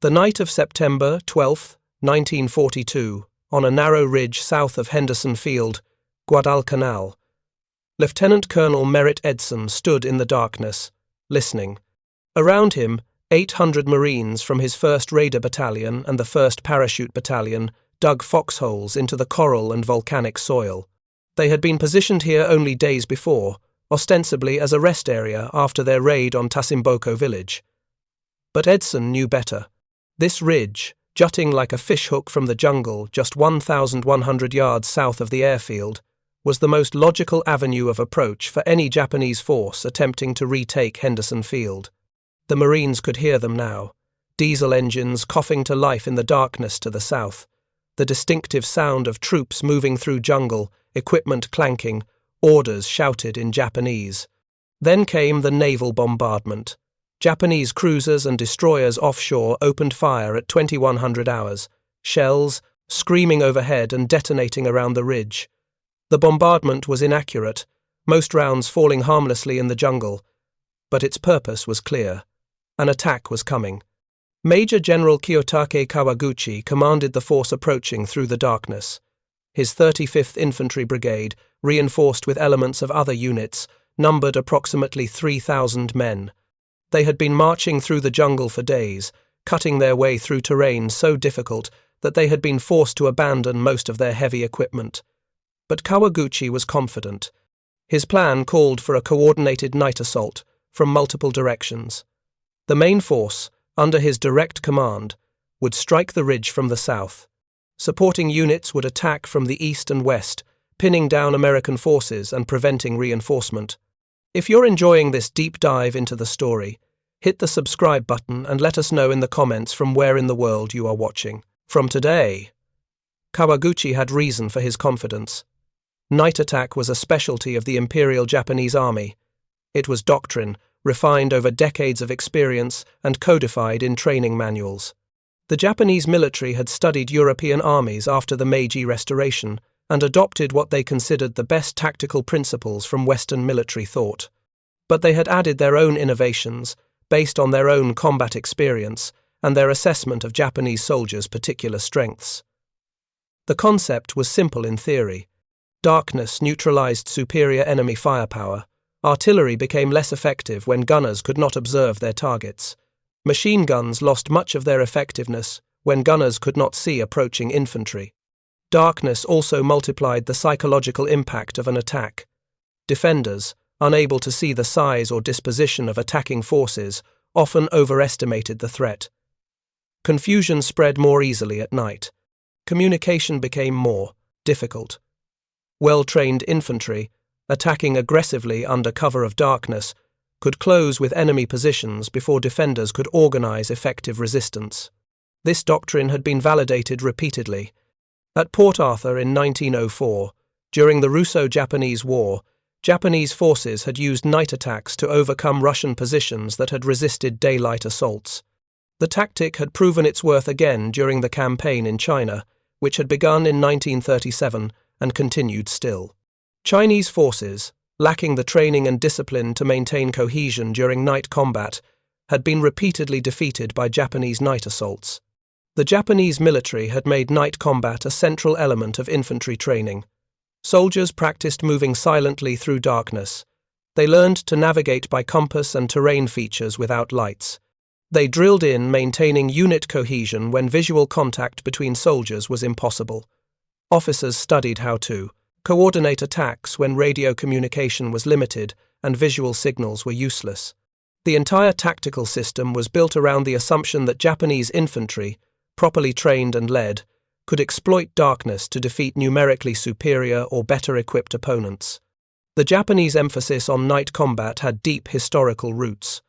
The night of September 12, 1942, on a narrow ridge south of Henderson Field, Guadalcanal, Lieutenant Colonel Merritt Edson stood in the darkness, listening. Around him, 800 Marines from his 1st Raider Battalion and the 1st Parachute Battalion dug foxholes into the coral and volcanic soil. They had been positioned here only days before, ostensibly as a rest area after their raid on Tasimboko village. But Edson knew better. This ridge, jutting like a fishhook from the jungle just 1,100 yards south of the airfield, was the most logical avenue of approach for any Japanese force attempting to retake Henderson Field. The Marines could hear them now, diesel engines coughing to life in the darkness to the south, the distinctive sound of troops moving through jungle, equipment clanking, orders shouted in Japanese. Then came the naval bombardment. Japanese cruisers and destroyers offshore opened fire at 2100 hours, shells screaming overhead and detonating around the ridge. The bombardment was inaccurate, most rounds falling harmlessly in the jungle, but its purpose was clear. An attack was coming. Major General Kiyotake Kawaguchi commanded the force approaching through the darkness. His 35th Infantry Brigade, reinforced with elements of other units, numbered approximately 3,000 men. They had been marching through the jungle for days, cutting their way through terrain so difficult that they had been forced to abandon most of their heavy equipment. But Kawaguchi was confident. His plan called for a coordinated night assault from multiple directions. The main force, under his direct command, would strike the ridge from the south. Supporting units would attack from the east and west, pinning down American forces and preventing reinforcement. If you're enjoying this deep dive into the story, hit the subscribe button and let us know in the comments from where in the world you are watching. From today, Kawaguchi had reason for his confidence. Night attack was a specialty of the Imperial Japanese Army. It was doctrine, refined over decades of experience and codified in training manuals. The Japanese military had studied European armies after the Meiji Restoration and adopted what they considered the best tactical principles from Western military thought. But they had added their own innovations, based on their own combat experience and their assessment of Japanese soldiers' particular strengths. The concept was simple in theory. Darkness neutralized superior enemy firepower. Artillery became less effective when gunners could not observe their targets. Machine guns lost much of their effectiveness when gunners could not see approaching infantry. Darkness also multiplied the psychological impact of an attack. Defenders, unable to see the size or disposition of attacking forces, often overestimated the threat. Confusion spread more easily at night. Communication became more difficult. Well-trained infantry, attacking aggressively under cover of darkness, could close with enemy positions before defenders could organize effective resistance. This doctrine had been validated repeatedly. At Port Arthur in 1904, during the Russo-Japanese War, Japanese forces had used night attacks to overcome Russian positions that had resisted daylight assaults. The tactic had proven its worth again during the campaign in China, which had begun in 1937 and continued still. Chinese forces, lacking the training and discipline to maintain cohesion during night combat, had been repeatedly defeated by Japanese night assaults. The Japanese military had made night combat a central element of infantry training. Soldiers practiced moving silently through darkness. They learned to navigate by compass and terrain features without lights. They drilled in maintaining unit cohesion when visual contact between soldiers was impossible. Officers studied how to coordinate attacks when radio communication was limited and visual signals were useless. The entire tactical system was built around the assumption that Japanese infantry, properly trained and led, could exploit darkness to defeat numerically superior or better equipped opponents. The Japanese emphasis on night combat had deep historical roots.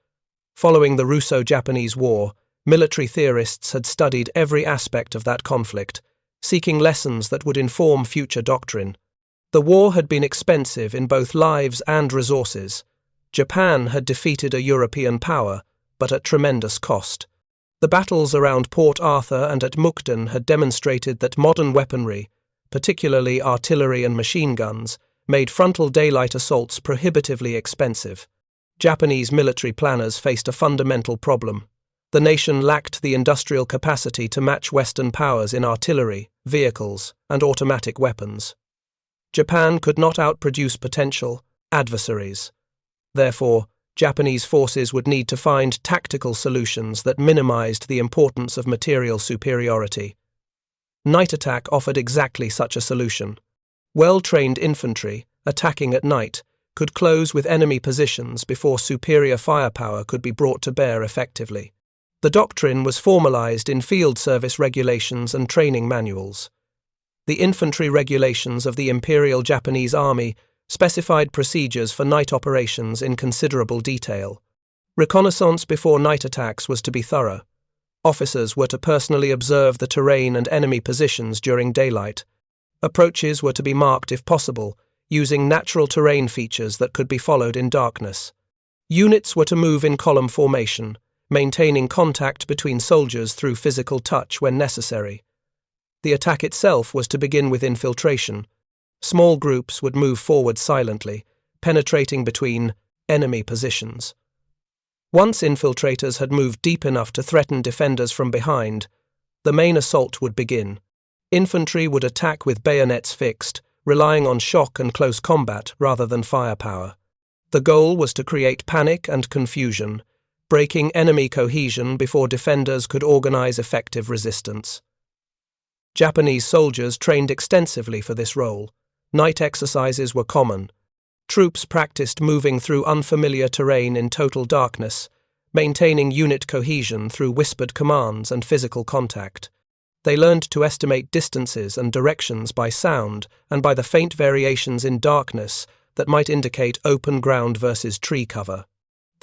Following the Russo-Japanese War, military theorists had studied every aspect of that conflict, seeking lessons that would inform future doctrine. The war had been expensive in both lives and resources. Japan had defeated a European power, but at tremendous cost. The battles around Port Arthur and at Mukden had demonstrated that modern weaponry, particularly artillery and machine guns, made frontal daylight assaults prohibitively expensive. Japanese military planners faced a fundamental problem. The nation lacked the industrial capacity to match Western powers in artillery, vehicles, and automatic weapons. Japan could not outproduce potential adversaries. Therefore, Japanese forces would need to find tactical solutions that minimized the importance of material superiority. Night attack offered exactly such a solution. Well-trained infantry, attacking at night, could close with enemy positions before superior firepower could be brought to bear effectively. The doctrine was formalized in field service regulations and training manuals. The infantry regulations of the Imperial Japanese Army specified procedures for night operations in considerable detail. Reconnaissance before night attacks was to be thorough. Officers were to personally observe the terrain and enemy positions during daylight. Approaches were to be marked if possible, using natural terrain features that could be followed in darkness. Units were to move in column formation, maintaining contact between soldiers through physical touch when necessary. The attack itself was to begin with infiltration. Small groups would move forward silently, penetrating between enemy positions. Once infiltrators had moved deep enough to threaten defenders from behind, the main assault would begin. Infantry would attack with bayonets fixed, relying on shock and close combat rather than firepower. The goal was to create panic and confusion, breaking enemy cohesion before defenders could organize effective resistance. Japanese soldiers trained extensively for this role. Night exercises were common. Troops practiced moving through unfamiliar terrain in total darkness, maintaining unit cohesion through whispered commands and physical contact. They learned to estimate distances and directions by sound and by the faint variations in darkness that might indicate open ground versus tree cover.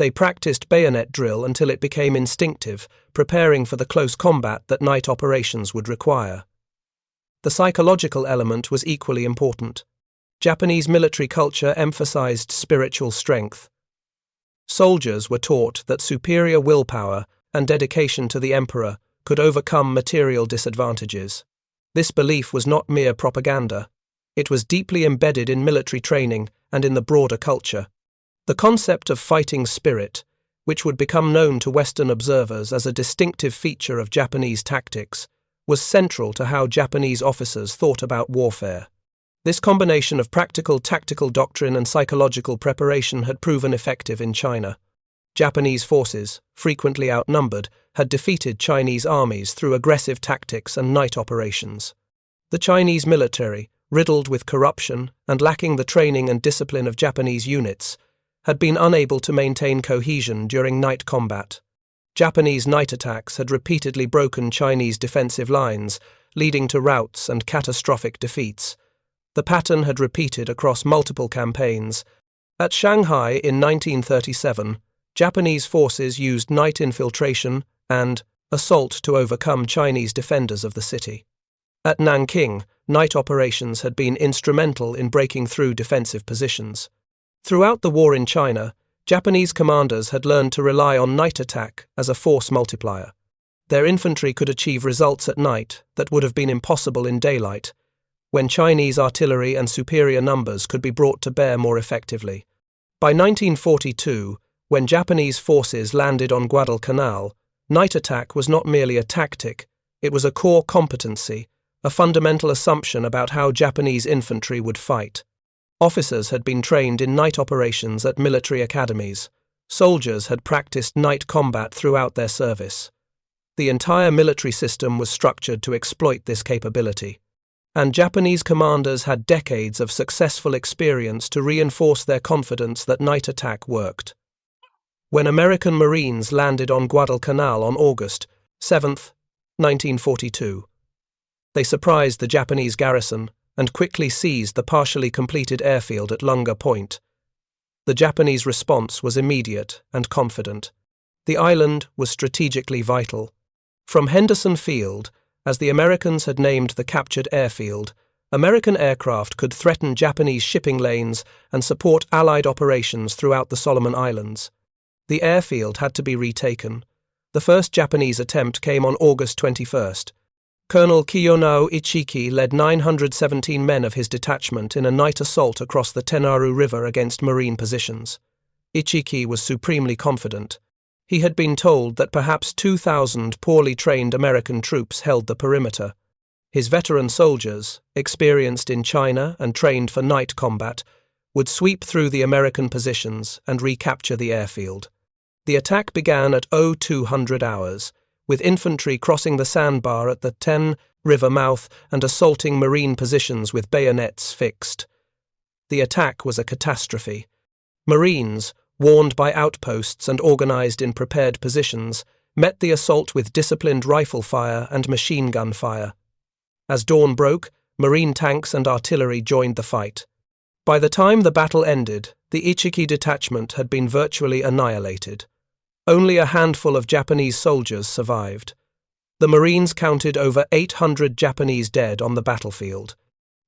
They practiced bayonet drill until it became instinctive, preparing for the close combat that night operations would require. The psychological element was equally important. Japanese military culture emphasized spiritual strength. Soldiers were taught that superior willpower and dedication to the emperor could overcome material disadvantages. This belief was not mere propaganda. It was deeply embedded in military training and in the broader culture. The concept of fighting spirit, which would become known to Western observers as a distinctive feature of Japanese tactics, was central to how Japanese officers thought about warfare. This combination of practical tactical doctrine and psychological preparation had proven effective in China. Japanese forces, frequently outnumbered, had defeated Chinese armies through aggressive tactics and night operations. The Chinese military, riddled with corruption and lacking the training and discipline of Japanese units, had been unable to maintain cohesion during night combat. Japanese night attacks had repeatedly broken Chinese defensive lines, leading to routs and catastrophic defeats. The pattern had repeated across multiple campaigns. At Shanghai in 1937, Japanese forces used night infiltration and assault to overcome Chinese defenders of the city. At Nanking, night operations had been instrumental in breaking through defensive positions. Throughout the war in China, Japanese commanders had learned to rely on night attack as a force multiplier. Their infantry could achieve results at night that would have been impossible in daylight, when Chinese artillery and superior numbers could be brought to bear more effectively. By 1942, when Japanese forces landed on Guadalcanal, night attack was not merely a tactic, it was a core competency, a fundamental assumption about how Japanese infantry would fight. Officers had been trained in night operations at military academies. Soldiers had practiced night combat throughout their service. The entire military system was structured to exploit this capability, and Japanese commanders had decades of successful experience to reinforce their confidence that night attack worked. When American Marines landed on Guadalcanal on August 7, 1942, they surprised the Japanese garrison and quickly seized the partially completed airfield at Lunga Point. The Japanese response was immediate and confident. The island was strategically vital. From Henderson Field, as the Americans had named the captured airfield, American aircraft could threaten Japanese shipping lanes and support Allied operations throughout the Solomon Islands. The airfield had to be retaken. The first Japanese attempt came on August 21st. Colonel Kiyotake led 917 men of his detachment in a night assault across the Tenaru River against Marine positions. Ichiki was supremely confident. He had been told that perhaps 2,000 poorly trained American troops held the perimeter. His veteran soldiers, experienced in China and trained for night combat, would sweep through the American positions and recapture the airfield. The attack began at 0200 hours, with infantry crossing the sandbar at the Ten River mouth and assaulting Marine positions with bayonets fixed. The attack was a catastrophe. Marines, warned by outposts and organized in prepared positions, met the assault with disciplined rifle fire and machine gun fire. As dawn broke, Marine tanks and artillery joined the fight. By the time the battle ended, the Ichiki detachment had been virtually annihilated. Only a handful of Japanese soldiers survived. The Marines counted over 800 Japanese dead on the battlefield.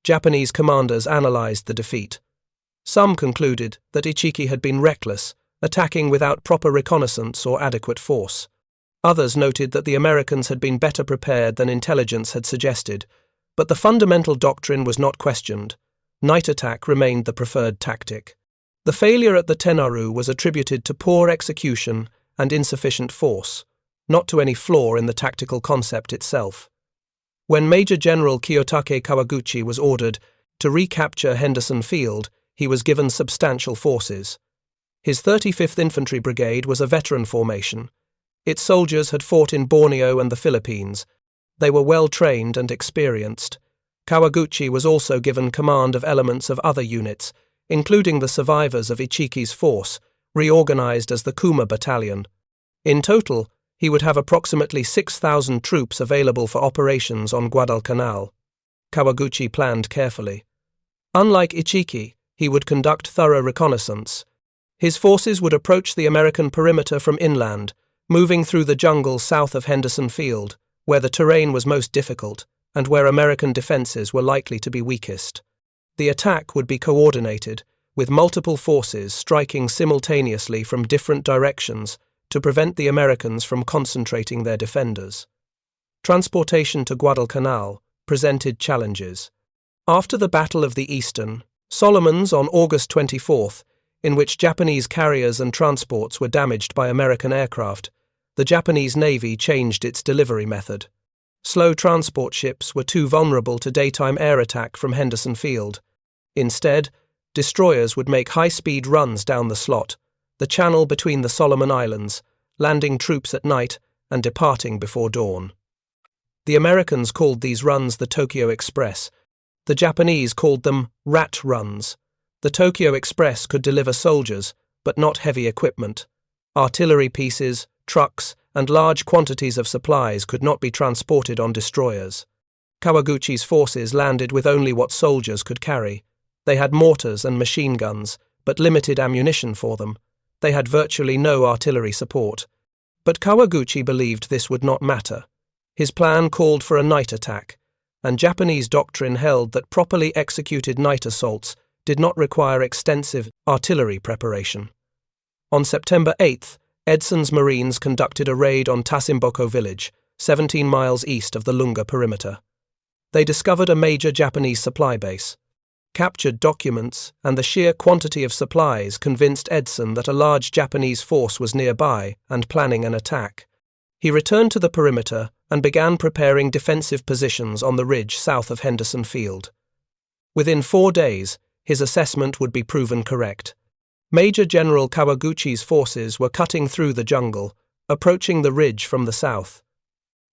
Japanese commanders analyzed the defeat. Some concluded that Ichiki had been reckless, attacking without proper reconnaissance or adequate force. Others noted that the Americans had been better prepared than intelligence had suggested, but the fundamental doctrine was not questioned. Night attack remained the preferred tactic. The failure at the Tenaru was attributed to poor execution and insufficient force, not to any flaw in the tactical concept itself. When Major General Kiyotake Kawaguchi was ordered to recapture Henderson Field, he was given substantial forces. His 35th Infantry Brigade was a veteran formation. Its soldiers had fought in Borneo and the Philippines. They were well trained and experienced. Kawaguchi was also given command of elements of other units, including the survivors of Ichiki's force, reorganized as the Kuma Battalion. In total, he would have approximately 6,000 troops available for operations on Guadalcanal. Kawaguchi planned carefully. Unlike Ichiki, he would conduct thorough reconnaissance. His forces would approach the American perimeter from inland, moving through the jungle south of Henderson Field, where the terrain was most difficult and where American defenses were likely to be weakest. The attack would be coordinated, with multiple forces striking simultaneously from different directions to prevent the Americans from concentrating their defenders. Transportation to Guadalcanal presented challenges. After the Battle of the Eastern, Solomons on August 24th, in which Japanese carriers and transports were damaged by American aircraft, the Japanese Navy changed its delivery method. Slow transport ships were too vulnerable to daytime air attack from Henderson Field. Instead, destroyers would make high-speed runs down the slot, the channel between the Solomon Islands, landing troops at night and departing before dawn. The Americans called these runs the Tokyo Express. The Japanese called them rat runs. The Tokyo Express could deliver soldiers, but not heavy equipment. Artillery pieces, trucks, and large quantities of supplies could not be transported on destroyers. Kawaguchi's forces landed with only what soldiers could carry. They had mortars and machine guns, but limited ammunition for them. They had virtually no artillery support. But Kawaguchi believed this would not matter. His plan called for a night attack, and Japanese doctrine held that properly executed night assaults did not require extensive artillery preparation. On September 8th, Edson's Marines conducted a raid on Tasimboko village, 17 miles east of the Lunga perimeter. They discovered a major Japanese supply base. Captured documents and the sheer quantity of supplies convinced Edson that a large Japanese force was nearby and planning an attack. He returned to the perimeter and began preparing defensive positions on the ridge south of Henderson Field. Within 4 days, his assessment would be proven correct. Major General Kawaguchi's forces were cutting through the jungle, approaching the ridge from the south.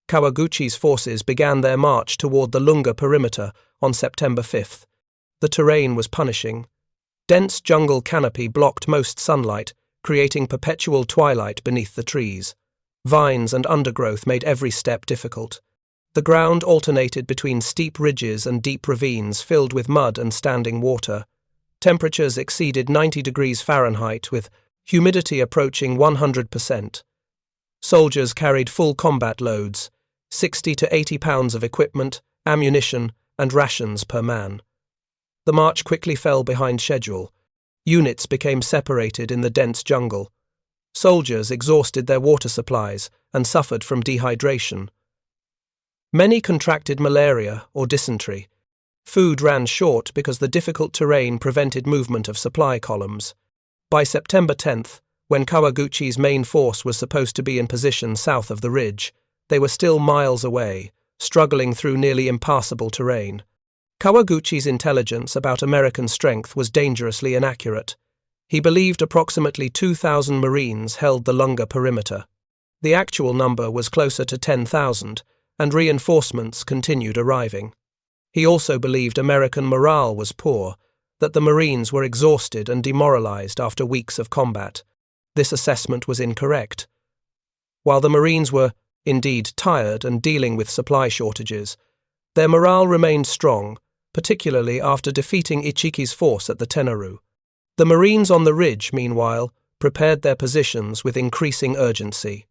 Kawaguchi's forces began their march toward the Lunga perimeter on September 5th. The terrain was punishing. Dense jungle canopy blocked most sunlight, creating perpetual twilight beneath the trees. Vines and undergrowth made every step difficult. The ground alternated between steep ridges and deep ravines filled with mud and standing water. Temperatures exceeded 90 degrees Fahrenheit, with humidity approaching 100%. Soldiers carried full combat loads, 60 to 80 pounds of equipment, ammunition, and rations per man. The march quickly fell behind schedule. Units became separated in the dense jungle. Soldiers exhausted their water supplies and suffered from dehydration. Many contracted malaria or dysentery. Food ran short because the difficult terrain prevented movement of supply columns. By September 10th, When Kawaguchi's main force was supposed to be in position south of the ridge, they were still miles away, struggling through nearly impassable terrain. Kawaguchi's intelligence about American strength was dangerously inaccurate. He believed approximately 2,000 Marines held the Lunga perimeter. The actual number was closer to 10,000, and reinforcements continued arriving. He also believed American morale was poor, that the Marines were exhausted and demoralized after weeks of combat. This assessment was incorrect. While the Marines were, indeed, tired and dealing with supply shortages, their morale remained strong, particularly after defeating Ichiki's force at the Tenaru. The Marines on the ridge, meanwhile, prepared their positions with increasing urgency.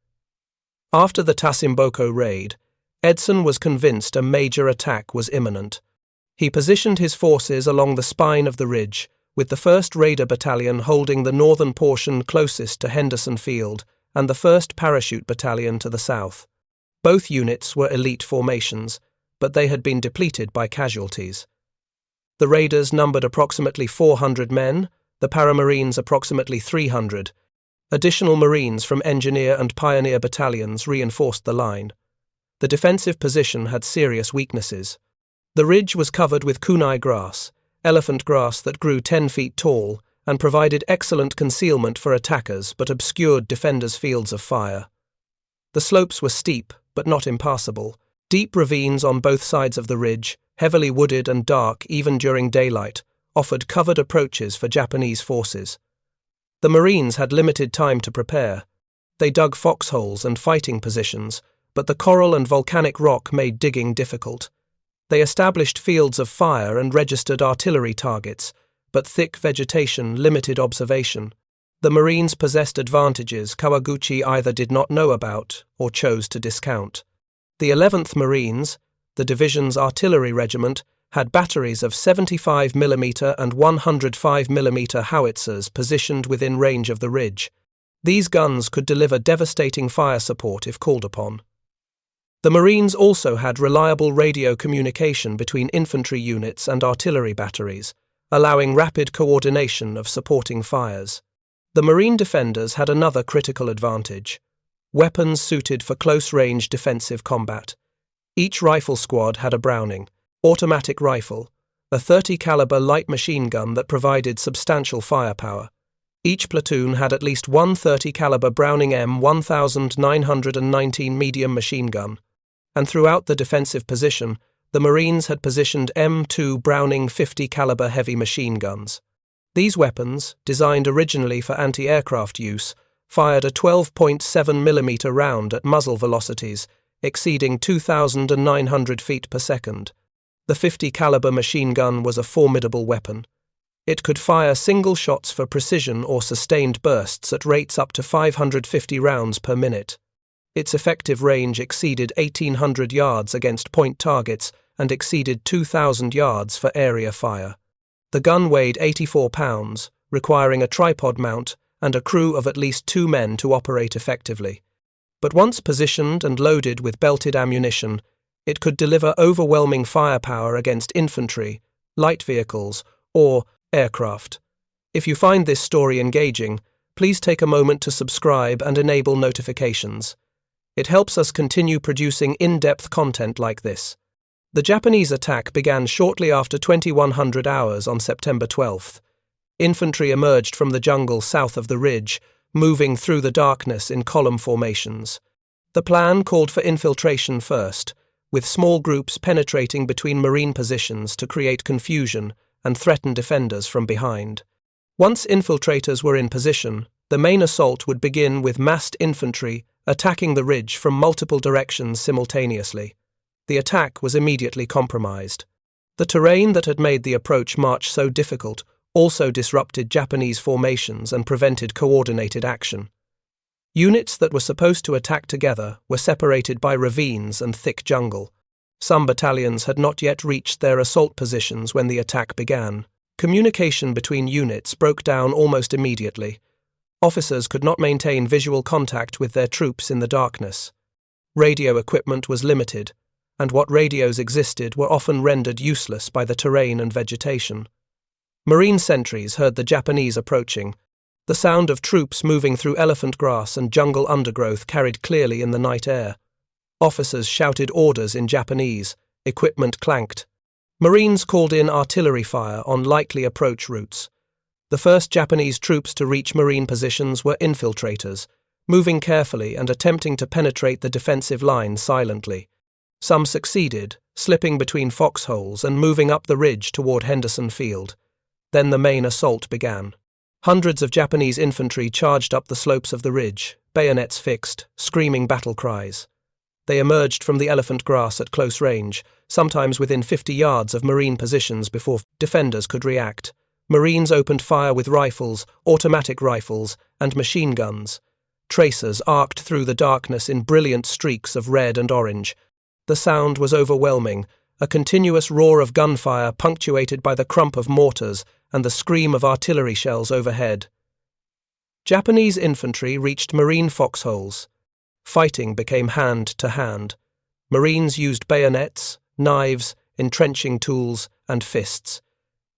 After the Tasimboko raid, Edson was convinced a major attack was imminent. He positioned his forces along the spine of the ridge, with the 1st Raider Battalion holding the northern portion closest to Henderson Field and the 1st Parachute Battalion to the south. Both units were elite formations, but they had been depleted by casualties. The Raiders numbered approximately 400 men, the Paramarines approximately 300. Additional Marines from Engineer and Pioneer battalions reinforced the line. The defensive position had serious weaknesses. The ridge was covered with kunai grass, elephant grass that grew 10 feet tall and provided excellent concealment for attackers but obscured defenders' fields of fire. The slopes were steep but not impassable. Deep ravines on both sides of the ridge, heavily wooded and dark even during daylight, offered covered approaches for Japanese forces. The Marines had limited time to prepare. They dug foxholes and fighting positions, but the coral and volcanic rock made digging difficult. They established fields of fire and registered artillery targets, but thick vegetation limited observation. The Marines possessed advantages Kawaguchi either did not know about or chose to discount. The 11th Marines, the division's artillery regiment, had batteries of 75mm and 105mm howitzers positioned within range of the ridge. These guns could deliver devastating fire support if called upon. The Marines also had reliable radio communication between infantry units and artillery batteries, allowing rapid coordination of supporting fires. The Marine defenders had another critical advantage: weapons suited for close-range defensive combat. Each rifle squad had a Browning automatic rifle, a 30 caliber light machine gun that provided substantial firepower. Each platoon had at least one 30 caliber Browning M1919 medium machine gun, and throughout the defensive position, the Marines had positioned M2 Browning 50 caliber heavy machine guns. These weapons, designed originally for anti-aircraft use, fired a 12.7mm round at muzzle velocities exceeding 2,900 feet per second. The 50 caliber machine gun was a formidable weapon. It could fire single shots for precision or sustained bursts at rates up to 550 rounds per minute. Its effective range exceeded 1,800 yards against point targets and exceeded 2,000 yards for area fire. The gun weighed 84 pounds, requiring a tripod mount and a crew of at least 2 men to operate effectively. But once positioned and loaded with belted ammunition, it could deliver overwhelming firepower against infantry, light vehicles, or aircraft. If you find this story engaging, please take a moment to subscribe and enable notifications. It helps us continue producing in-depth content like this. The Japanese attack began shortly after 2100 hours on September 12th. Infantry emerged from the jungle south of the ridge, moving through the darkness in column formations. The plan called for infiltration first, with small groups penetrating between Marine positions to create confusion and threaten defenders from behind. Once infiltrators were in position, the main assault would begin with massed infantry attacking the ridge from multiple directions simultaneously. The attack was immediately compromised. The terrain that had made the approach march so difficult also disrupted Japanese formations and prevented coordinated action. Units that were supposed to attack together were separated by ravines and thick jungle. Some battalions had not yet reached their assault positions when the attack began. Communication between units broke down almost immediately. Officers could not maintain visual contact with their troops in the darkness. Radio equipment was limited, and what radios existed were often rendered useless by the terrain and vegetation. Marine sentries heard the Japanese approaching. The sound of troops moving through elephant grass and jungle undergrowth carried clearly in the night air. Officers shouted orders in Japanese. Equipment clanked. Marines called in artillery fire on likely approach routes. The first Japanese troops to reach Marine positions were infiltrators, moving carefully and attempting to penetrate the defensive line silently. Some succeeded, slipping between foxholes and moving up the ridge toward Henderson Field. Then the main assault began. Hundreds of Japanese infantry charged up the slopes of the ridge, bayonets fixed, screaming battle cries. They emerged from the elephant grass at close range, sometimes within 50 yards of Marine positions before defenders could react. Marines opened fire with rifles, automatic rifles, and machine guns. Tracers arced through the darkness in brilliant streaks of red and orange. The sound was overwhelming, a continuous roar of gunfire punctuated by the crump of mortars and the scream of artillery shells overhead. Japanese infantry reached Marine foxholes. Fighting became hand to hand. Marines used bayonets, knives, entrenching tools, and fists.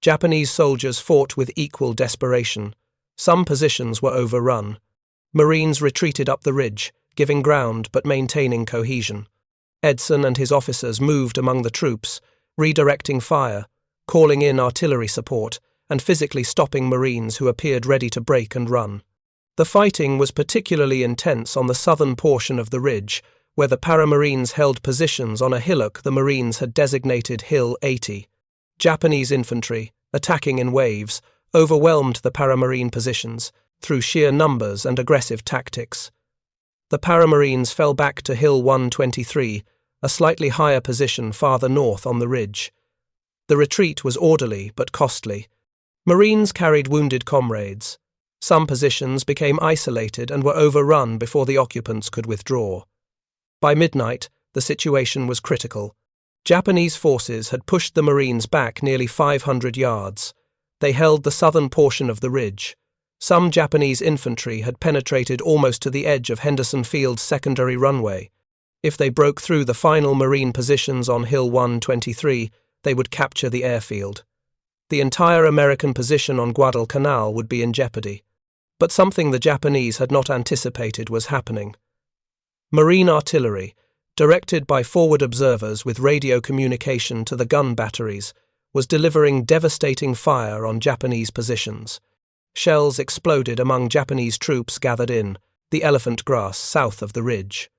Japanese soldiers fought with equal desperation. Some positions were overrun. Marines retreated up the ridge, giving ground but maintaining cohesion. Edson and his officers moved among the troops, redirecting fire, calling in artillery support, and physically stopping Marines who appeared ready to break and run. The fighting was particularly intense on the southern portion of the ridge, where the Paramarines held positions on a hillock the Marines had designated Hill 80. Japanese infantry, attacking in waves, overwhelmed the Paramarine positions through sheer numbers and aggressive tactics. The Paramarines fell back to Hill 123, a slightly higher position farther north on the ridge. The retreat was orderly but costly. Marines carried wounded comrades. Some positions became isolated and were overrun before the occupants could withdraw. By midnight, the situation was critical. Japanese forces had pushed the Marines back nearly 500 yards. They held the southern portion of the ridge. Some Japanese infantry had penetrated almost to the edge of Henderson Field's secondary runway. If they broke through the final Marine positions on Hill 123, they would capture the airfield. The entire American position on Guadalcanal would be in jeopardy. But something the Japanese had not anticipated was happening. Marine artillery, directed by forward observers with radio communication to the gun batteries, was delivering devastating fire on Japanese positions. Shells exploded among Japanese troops gathered in the elephant grass south of the ridge.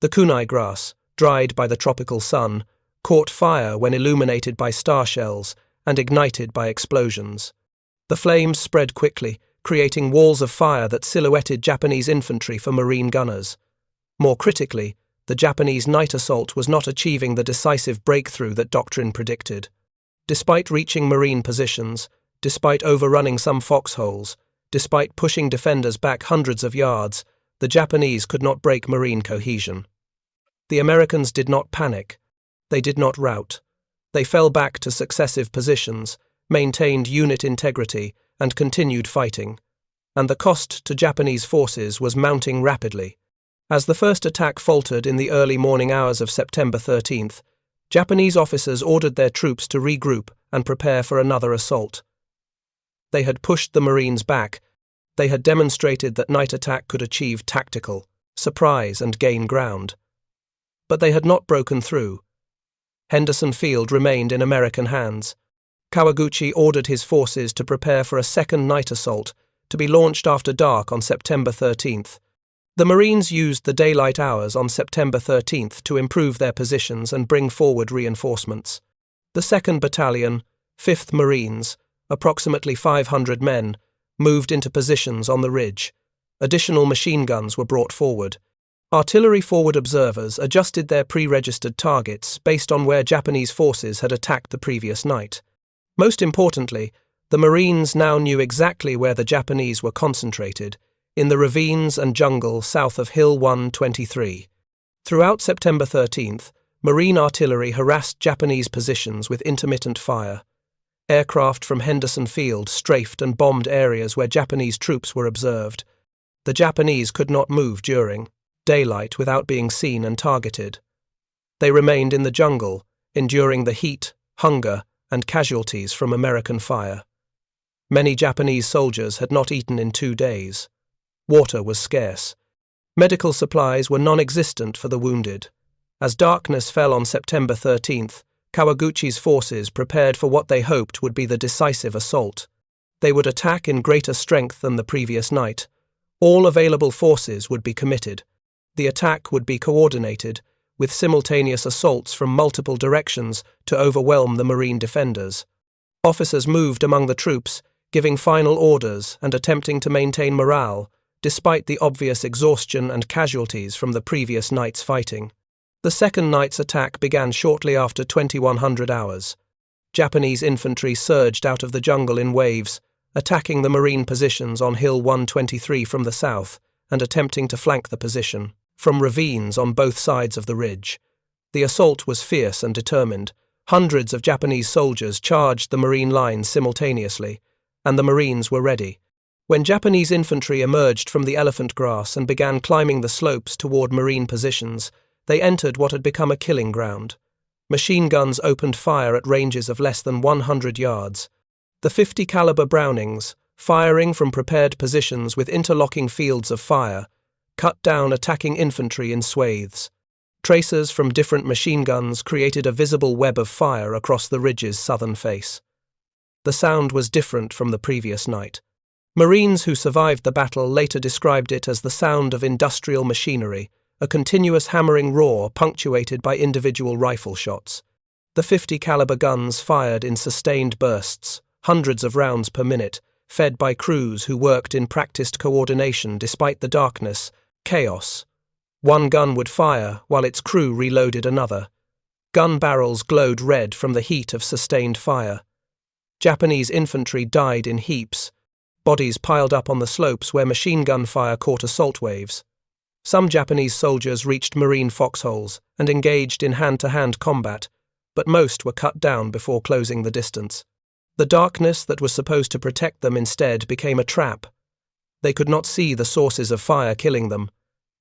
The kunai grass, dried by the tropical sun, caught fire when illuminated by star shells and ignited by explosions. The flames spread quickly, creating walls of fire that silhouetted Japanese infantry for Marine gunners. More critically, the Japanese night assault was not achieving the decisive breakthrough that doctrine predicted. Despite reaching Marine positions, despite overrunning some foxholes, despite pushing defenders back hundreds of yards, the Japanese could not break Marine cohesion. The Americans did not panic. They did not rout. They fell back to successive positions, maintained unit integrity, and continued fighting. And the cost to Japanese forces was mounting rapidly. As the first attack faltered in the early morning hours of September 13th, Japanese officers ordered their troops to regroup and prepare for another assault. They had pushed the Marines back. They had demonstrated that night attack could achieve tactical surprise and gain ground. But they had not broken through. Henderson Field remained in American hands. Kawaguchi ordered his forces to prepare for a second night assault to be launched after dark on September 13th. The Marines used the daylight hours on September 13th to improve their positions and bring forward reinforcements. The 2nd Battalion, 5th Marines, approximately 500 men, moved into positions on the ridge. Additional machine guns were brought forward. Artillery forward observers adjusted their pre-registered targets based on where Japanese forces had attacked the previous night. Most importantly, the Marines now knew exactly where the Japanese were concentrated, in the ravines and jungle south of Hill 123. Throughout September 13th, Marine artillery harassed Japanese positions with intermittent fire. Aircraft from Henderson Field strafed and bombed areas where Japanese troops were observed. The Japanese could not move during daylight without being seen and targeted. They remained in the jungle, enduring the heat, hunger, and casualties from American fire. Many Japanese soldiers had not eaten in 2 days. Water was scarce. Medical supplies were non-existent for the wounded. As darkness fell on September 13th, Kawaguchi's forces prepared for what they hoped would be the decisive assault. They would attack in greater strength than the previous night. All available forces would be committed. The attack would be coordinated, with simultaneous assaults from multiple directions to overwhelm the Marine defenders. Officers moved among the troops, giving final orders and attempting to maintain morale, despite the obvious exhaustion and casualties from the previous night's fighting. The second night's attack began shortly after 2100 hours. Japanese infantry surged out of the jungle in waves, attacking the Marine positions on Hill 123 from the south and attempting to flank the position from ravines on both sides of the ridge. The assault was fierce and determined. Hundreds of Japanese soldiers charged the Marine lines simultaneously, and the Marines were ready. When Japanese infantry emerged from the elephant grass and began climbing the slopes toward Marine positions, they entered what had become a killing ground. Machine guns opened fire at ranges of less than 100 yards. The 50 caliber Brownings, firing from prepared positions with interlocking fields of fire, cut down attacking infantry in swathes. Tracers from different machine guns created a visible web of fire across the ridge's southern face. The sound was different from the previous night. Marines who survived the battle later described it as the sound of industrial machinery, a continuous hammering roar punctuated by individual rifle shots. The 50 caliber guns fired in sustained bursts, hundreds of rounds per minute, fed by crews who worked in practiced coordination despite the darkness, chaos. One gun would fire while its crew reloaded another. Gun barrels glowed red from the heat of sustained fire. Japanese infantry died in heaps, bodies piled up on the slopes where machine gun fire caught assault waves. Some Japanese soldiers reached Marine foxholes and engaged in hand-to-hand combat, but most were cut down before closing the distance. The darkness that was supposed to protect them instead became a trap. They could not see the sources of fire killing them.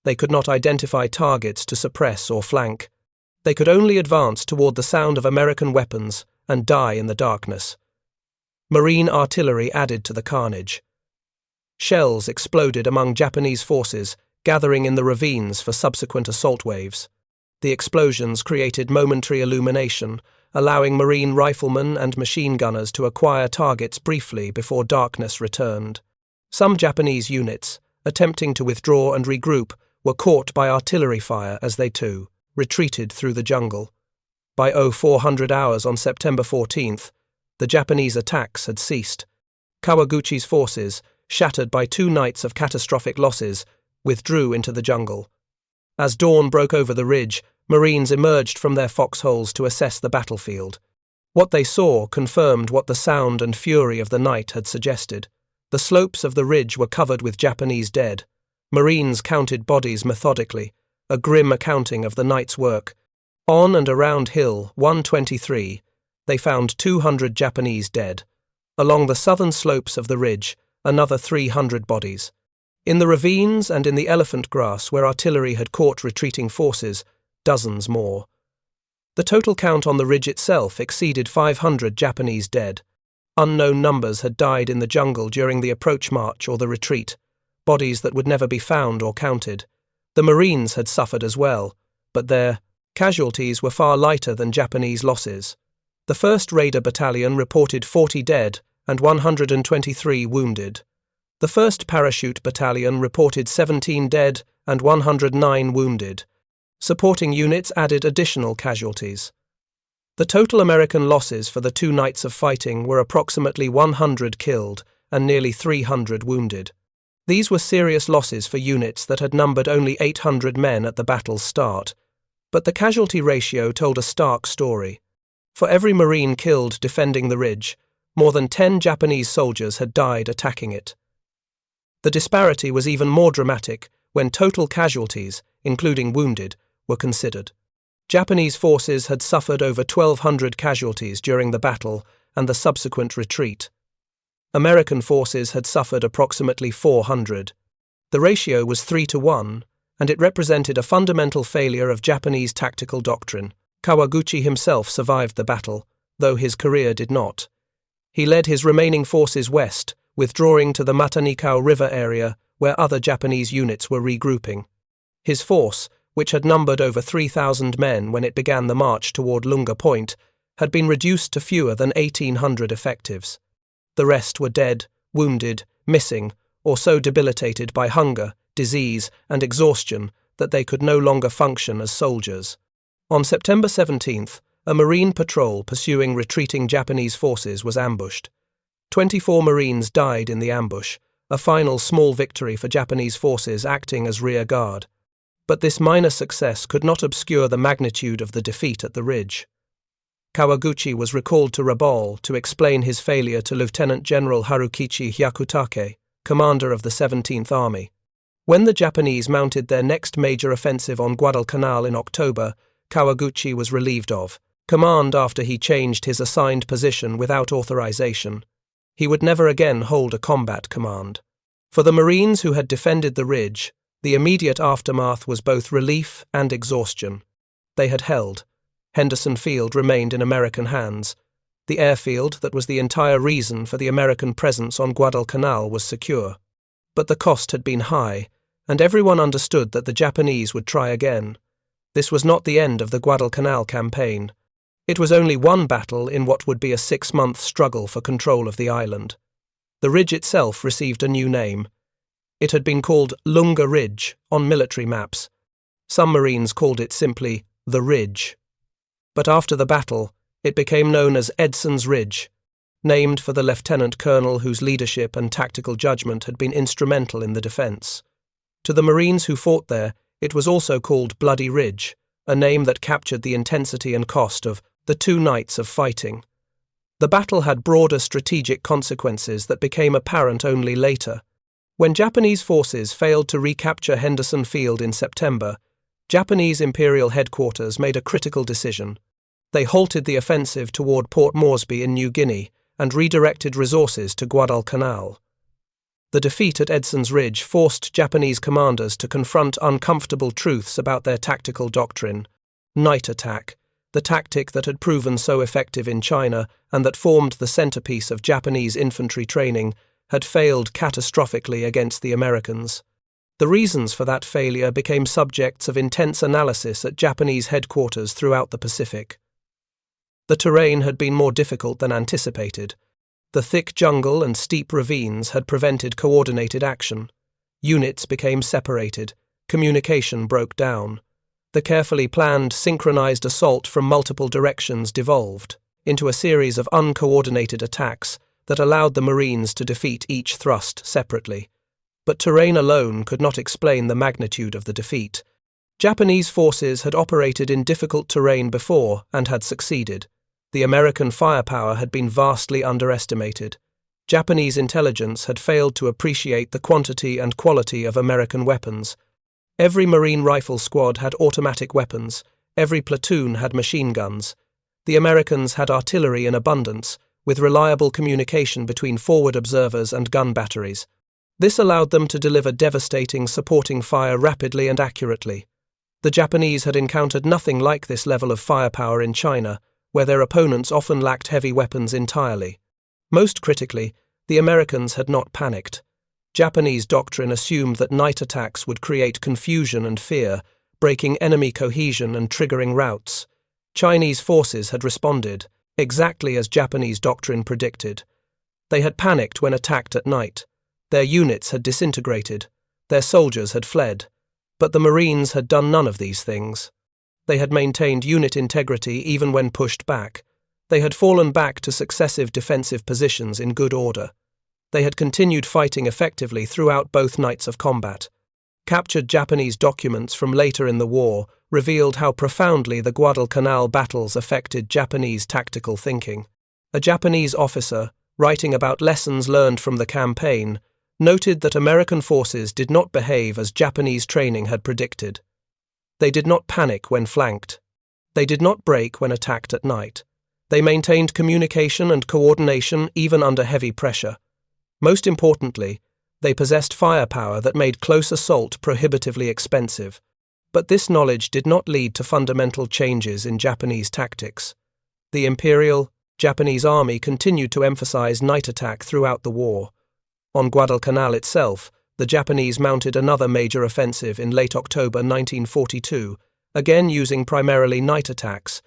They could not identify targets to suppress or flank. They could only advance toward the sound of American weapons and die in the darkness. Marine artillery added to the carnage. Shells exploded among Japanese forces, gathering in the ravines for subsequent assault waves. The explosions created momentary illumination, allowing Marine riflemen and machine gunners to acquire targets briefly before darkness returned. Some Japanese units, attempting to withdraw and regroup, were caught by artillery fire as they too retreated through the jungle. By 0400 hours on September 14th, the Japanese attacks had ceased. Kawaguchi's forces, shattered by 2 nights of catastrophic losses, withdrew into the jungle. As dawn broke over the ridge, Marines emerged from their foxholes to assess the battlefield. What they saw confirmed what the sound and fury of the night had suggested. The slopes of the ridge were covered with Japanese dead. Marines counted bodies methodically, a grim accounting of the night's work. On and around Hill 123, they found 200 Japanese dead. Along the southern slopes of the ridge, another 300 bodies. In the ravines and in the elephant grass where artillery had caught retreating forces, dozens more. The total count on the ridge itself exceeded 500 Japanese dead. Unknown numbers had died in the jungle during the approach march or the retreat, bodies that would never be found or counted. The Marines had suffered as well, but their casualties were far lighter than Japanese losses. The 1st Raider Battalion reported 40 dead and 123 wounded. The 1st Parachute Battalion reported 17 dead and 109 wounded. Supporting units added additional casualties. The total American losses for the 2 nights of fighting were approximately 100 killed and nearly 300 wounded. These were serious losses for units that had numbered only 800 men at the battle's start, but the casualty ratio told a stark story. For every Marine killed defending the ridge, more than 10 Japanese soldiers had died attacking it. The disparity was even more dramatic when total casualties, including wounded, were considered. Japanese forces had suffered over 1,200 casualties during the battle and the subsequent retreat. American forces had suffered approximately 400. The ratio was 3-1, and it represented a fundamental failure of Japanese tactical doctrine. Kawaguchi himself survived the battle, though his career did not. He led his remaining forces west, withdrawing to the Matanikau River area where other Japanese units were regrouping. His force, which had numbered over 3,000 men when it began the march toward Lunga Point, had been reduced to fewer than 1,800 effectives. The rest were dead, wounded, missing, or so debilitated by hunger, disease, and exhaustion that they could no longer function as soldiers. On September 17th, a Marine patrol pursuing retreating Japanese forces was ambushed. 24 Marines died in the ambush, a final small victory for Japanese forces acting as rear guard. But this minor success could not obscure the magnitude of the defeat at the ridge. Kawaguchi was recalled to Rabaul to explain his failure to Lieutenant General Harukichi Hyakutake, commander of the 17th Army. When the Japanese mounted their next major offensive on Guadalcanal in October, Kawaguchi was relieved of command after he changed his assigned position without authorization. He would never again hold a combat command. For the Marines who had defended the ridge, the immediate aftermath was both relief and exhaustion. They had held. Henderson Field remained in American hands. The airfield that was the entire reason for the American presence on Guadalcanal was secure. But the cost had been high, and everyone understood that the Japanese would try again. This was not the end of the Guadalcanal campaign. It was only one battle in what would be a 6-month struggle for control of the island. The ridge itself received a new name. It had been called Lunga Ridge on military maps. Some Marines called it simply the Ridge. But after the battle, it became known as Edson's Ridge, named for the lieutenant colonel whose leadership and tactical judgment had been instrumental in the defense. To the Marines who fought there, it was also called Bloody Ridge, a name that captured the intensity and cost of the 2 nights of fighting. The battle had broader strategic consequences that became apparent only later. When Japanese forces failed to recapture Henderson Field in September, Japanese Imperial Headquarters made a critical decision. They halted the offensive toward Port Moresby in New Guinea and redirected resources to Guadalcanal. The defeat at Edson's Ridge forced Japanese commanders to confront uncomfortable truths about their tactical doctrine. Night attack, the tactic that had proven so effective in China and that formed the centerpiece of Japanese infantry training, had failed catastrophically against the Americans. The reasons for that failure became subjects of intense analysis at Japanese headquarters throughout the Pacific. The terrain had been more difficult than anticipated. The thick jungle and steep ravines had prevented coordinated action. Units became separated. Communication broke down. The carefully planned, synchronized assault from multiple directions devolved into a series of uncoordinated attacks that allowed the Marines to defeat each thrust separately. But terrain alone could not explain the magnitude of the defeat. Japanese forces had operated in difficult terrain before and had succeeded. The American firepower had been vastly underestimated. Japanese intelligence had failed to appreciate the quantity and quality of American weapons. Every Marine rifle squad had automatic weapons. Every platoon had machine guns. The Americans had artillery in abundance, with reliable communication between forward observers and gun batteries. This allowed them to deliver devastating supporting fire rapidly and accurately. The Japanese had encountered nothing like this level of firepower in China, where their opponents often lacked heavy weapons entirely. Most critically, the Americans had not panicked. Japanese doctrine assumed that night attacks would create confusion and fear, breaking enemy cohesion and triggering routes. Chinese forces had responded, exactly as Japanese doctrine predicted. They had panicked when attacked at night. Their units had disintegrated. Their soldiers had fled. But the Marines had done none of these things. They had maintained unit integrity even when pushed back. They had fallen back to successive defensive positions in good order. They had continued fighting effectively throughout both nights of combat. Captured Japanese documents from later in the war revealed how profoundly the Guadalcanal battles affected Japanese tactical thinking. A Japanese officer, writing about lessons learned from the campaign, noted that American forces did not behave as Japanese training had predicted. They did not panic when flanked. They did not break when attacked at night. They maintained communication and coordination even under heavy pressure. Most importantly, they possessed firepower that made close assault prohibitively expensive. But this knowledge did not lead to fundamental changes in Japanese tactics. The Imperial, Japanese army continued to emphasize night attack throughout the war. On Guadalcanal itself, the Japanese mounted another major offensive in late October 1942, again using primarily night attacks.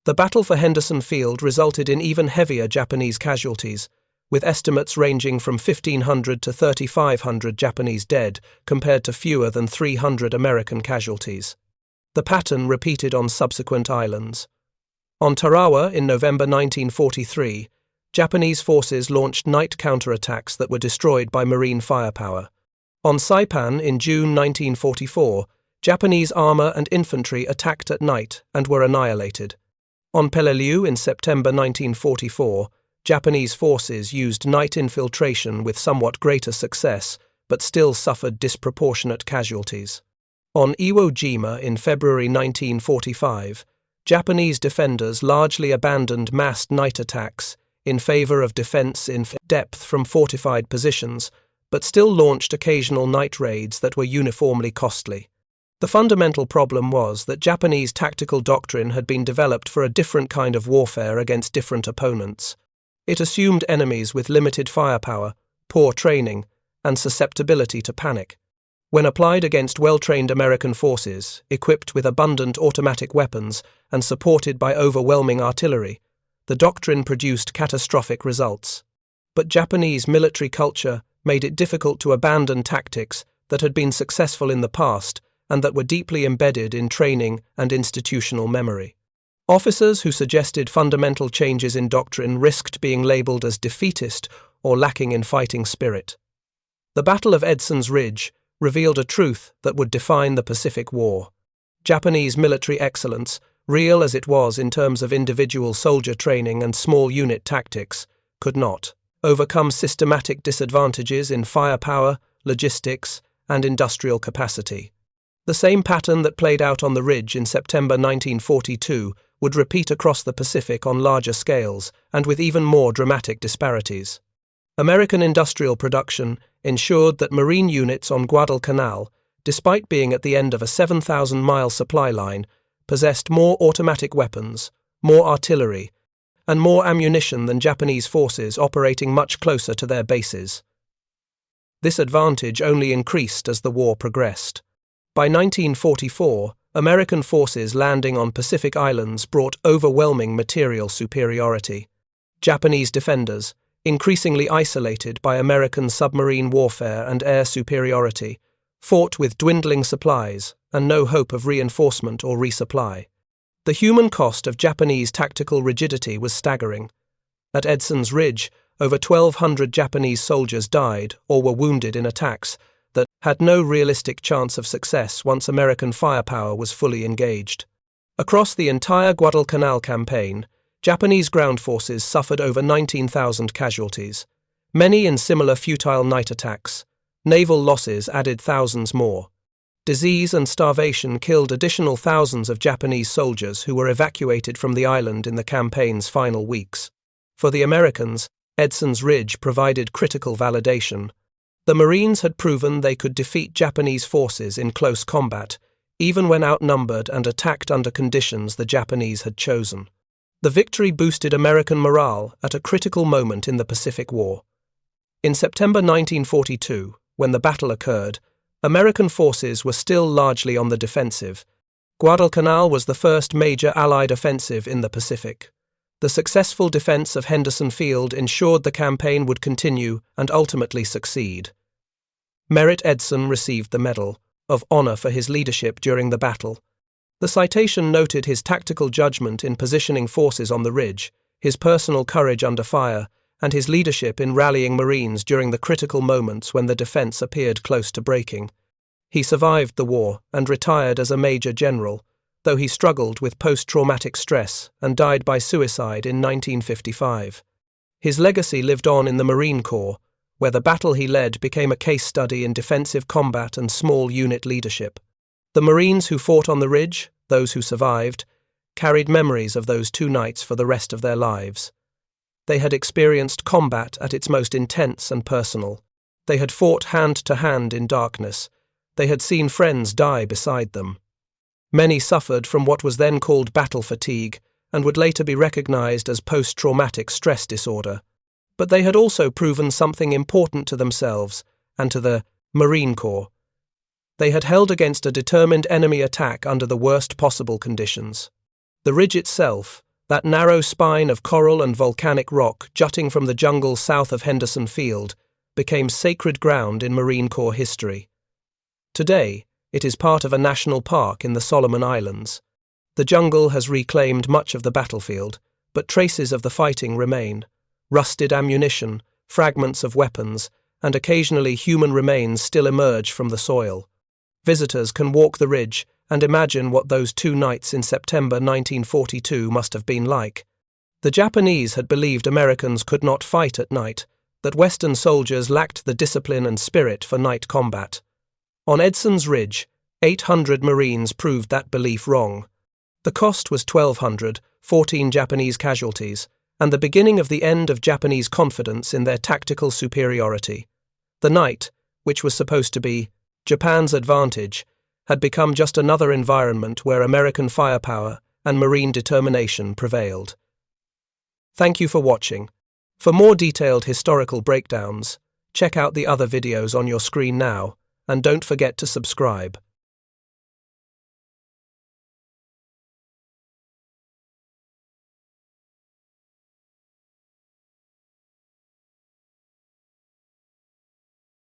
The battle for Henderson Field resulted in even heavier Japanese casualties, with estimates ranging from 1,500 to 3,500 Japanese dead compared to fewer than 300 American casualties. The pattern repeated on subsequent islands. On Tarawa in November 1943, Japanese forces launched night counterattacks that were destroyed by marine firepower. On Saipan in June 1944, Japanese armor and infantry attacked at night and were annihilated. On Peleliu in September 1944, Japanese forces used night infiltration with somewhat greater success, but still suffered disproportionate casualties. On Iwo Jima in February 1945, Japanese defenders largely abandoned massed night attacks in favor of defense in depth from fortified positions, but still launched occasional night raids that were uniformly costly. The fundamental problem was that Japanese tactical doctrine had been developed for a different kind of warfare against different opponents. It assumed enemies with limited firepower, poor training, and susceptibility to panic. When applied against well-trained American forces, equipped with abundant automatic weapons and supported by overwhelming artillery, the doctrine produced catastrophic results. But Japanese military culture made it difficult to abandon tactics that had been successful in the past and that were deeply embedded in training and institutional memory. Officers who suggested fundamental changes in doctrine risked being labeled as defeatist or lacking in fighting spirit. The Battle of Edson's Ridge revealed a truth that would define the Pacific War. Japanese military excellence, real as it was in terms of individual soldier training and small unit tactics, could not overcome systematic disadvantages in firepower, logistics, and industrial capacity. The same pattern that played out on the ridge in September 1942 would repeat across the Pacific on larger scales and with even more dramatic disparities. American industrial production ensured that Marine units on Guadalcanal, despite being at the end of a 7,000-mile supply line, possessed more automatic weapons, more artillery, and more ammunition than Japanese forces operating much closer to their bases. This advantage only increased as the war progressed. By 1944, American forces landing on Pacific islands brought overwhelming material superiority. Japanese defenders, increasingly isolated by American submarine warfare and air superiority, fought with dwindling supplies and no hope of reinforcement or resupply. The human cost of Japanese tactical rigidity was staggering. At Edson's Ridge, over 1,200 Japanese soldiers died or were wounded in attacks that had no realistic chance of success once American firepower was fully engaged. Across the entire Guadalcanal campaign, Japanese ground forces suffered over 19,000 casualties, many in similar futile night attacks. Naval losses added thousands more. Disease and starvation killed additional thousands of Japanese soldiers who were evacuated from the island in the campaign's final weeks. For the Americans, Edson's Ridge provided critical validation. The Marines had proven they could defeat Japanese forces in close combat, even when outnumbered and attacked under conditions the Japanese had chosen. The victory boosted American morale at a critical moment in the Pacific War. In September 1942, when the battle occurred, American forces were still largely on the defensive. Guadalcanal was the first major Allied offensive in the Pacific. The successful defense of Henderson Field ensured the campaign would continue and ultimately succeed. Merritt Edson received the Medal of Honor for his leadership during the battle. The citation noted his tactical judgment in positioning forces on the ridge, his personal courage under fire, and his leadership in rallying Marines during the critical moments when the defense appeared close to breaking. He survived the war and retired as a major general, though he struggled with post-traumatic stress and died by suicide in 1955. His legacy lived on in the Marine Corps, where the battle he led became a case study in defensive combat and small unit leadership. The Marines who fought on the ridge, those who survived, carried memories of those 2 nights for the rest of their lives. They had experienced combat at its most intense and personal. They had fought hand to hand in darkness. They had seen friends die beside them. Many suffered from what was then called battle fatigue, and would later be recognized as post-traumatic stress disorder. But they had also proven something important to themselves and to the Marine Corps. They had held against a determined enemy attack under the worst possible conditions. The ridge itself, that narrow spine of coral and volcanic rock jutting from the jungle south of Henderson Field, became sacred ground in Marine Corps history. Today, it is part of a national park in the Solomon Islands. The jungle has reclaimed much of the battlefield, but traces of the fighting remain. Rusted ammunition, fragments of weapons, and occasionally human remains still emerge from the soil. Visitors can walk the ridge and imagine what those 2 nights in September 1942 must have been like. The Japanese had believed Americans could not fight at night, that Western soldiers lacked the discipline and spirit for night combat. On Edson's Ridge, 800 Marines proved that belief wrong. The cost was 1,200, 14 Japanese casualties, and the beginning of the end of Japanese confidence in their tactical superiority. The night, which was supposed to be Japan's advantage, had become just another environment where American firepower and Marine determination prevailed. Thank you for watching. For more detailed historical breakdowns, check out the other videos on your screen now, and don't forget to subscribe.